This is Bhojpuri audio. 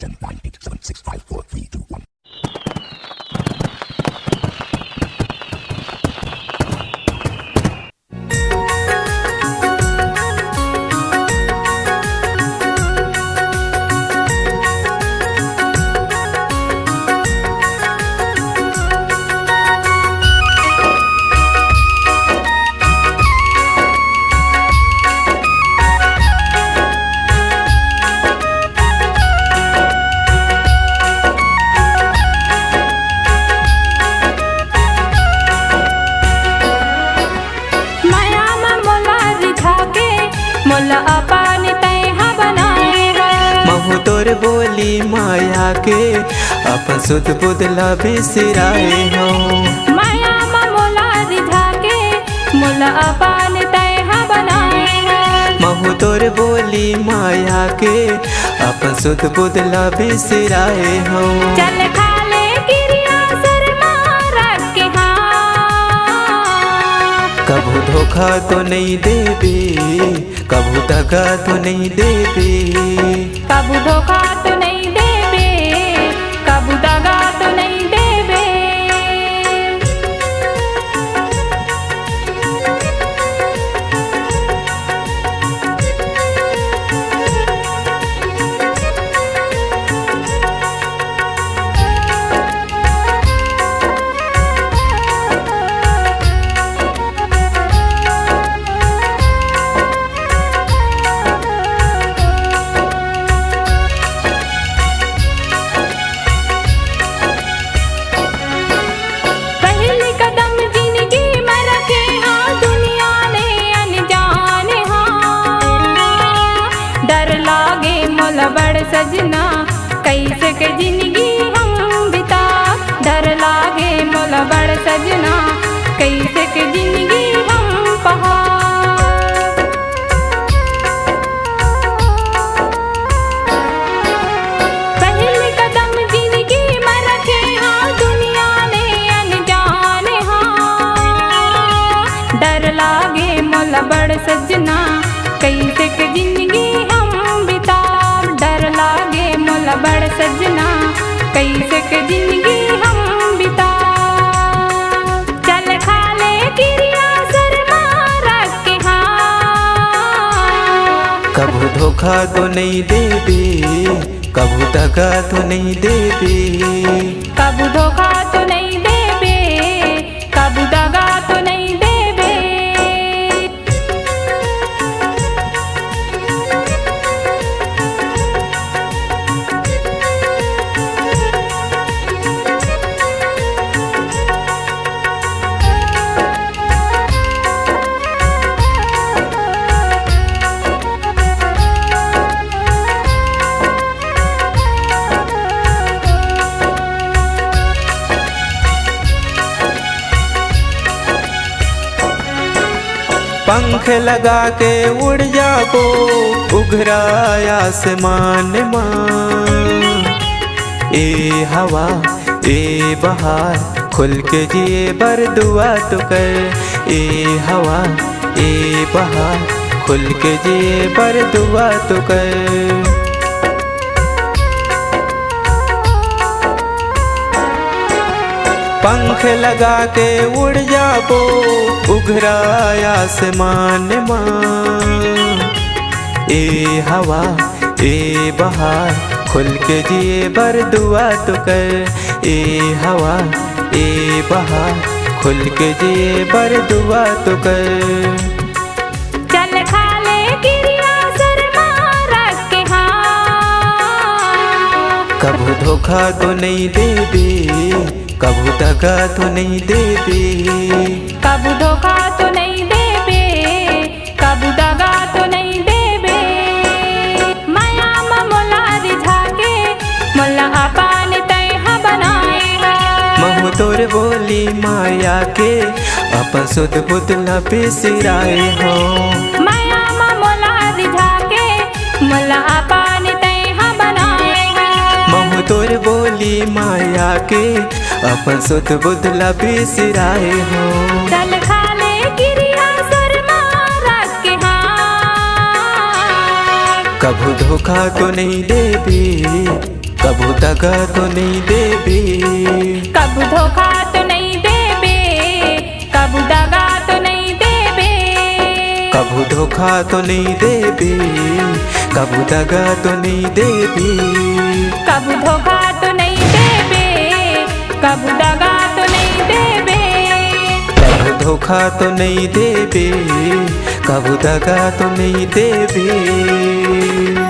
10, 9, 8, 7, 6, 5, 4, 3, 2, 1. मोला अपन तैहा बनाए महु तोर बोली माया के अपन सुध बुदला बिसराए हो। माया मोला रिझा के मोला अपन तैहा बनाए महु तोर बोली माया के अपन सुध बुदला बिसराए हो। चल खा ले गिरिया शर्मा रख के कभू धोखा तो नहीं देबे, कभू दगा तो नहीं देबे, कबू धोखा तो नहीं देबे, कबू दगा तो नहीं देबे। बड़ सजना कैसे के जिंदगी हम बिता, डर लागे मोला बड़ सजना कैसे के जिंदगी हम पहा। पहले कदम जिंदगी में रखे हाँ दुनिया ने अनजाने हाँ, डर लागे मोला बड़ सजना कैसे के जिंदगी हम बिता, डर लागे मोला बड़ सजना कैसे के जिंदगी हम बिता। चल खा ले गिरिया शर्मा रख के कभू धोखा तो नहीं देबे, कभू दगा तो नहीं देबे, कबू धोखा तो नहीं देबे, कबू दगा तो नहीं देबे। पंख लगा के उड़ जाबो उघराया आसमान मां। ए हवा ए बहार खुल के जिए बर दुआ तो कर, ए हवा ए बहार खुल के जिए बर दुआ तो कर। पंख लगा के उड़ जाबो उघराया आसमान मां। ए हवा ए बहार खुल के जिए बर दुआ तो कर, ए हवा ए बहार खुल के जिए बर दुआ तो कर। चल खा ले गिरिया शर्मा रख के कभू धोखा तो नहीं देबे, कभू दगा तो नहीं देबे, कबू धोखा तो नहीं देबे, कबू दगा तो नहीं देबे। माया मोला रिझा के मोला अपन तैहा बनाएगा। महु तोर बोली माया के अपन सुध बुदला बिसराए हो। माया मोला रिझा के मोला अपन तैहा बनाएगा। महु तोर बोली माया के अपन सुध बुदला बिसराए हो। चल खा ले गिरिया शर्मा रख के कभू धोखा तो नहीं देबे, कबू दगा तो नहीं देबे, कबू धोखा तो नहीं देबे, कबू दगा तो नहीं देबे, कबू धोखा तो नहीं देबे, कबू दगा तो नहीं देबे, कबू धोखा तो नहीं देबे, कबू दगा तो नहीं देबे, कबू धोखा तो नहीं देबे, कबू दगा तो नहीं देबे।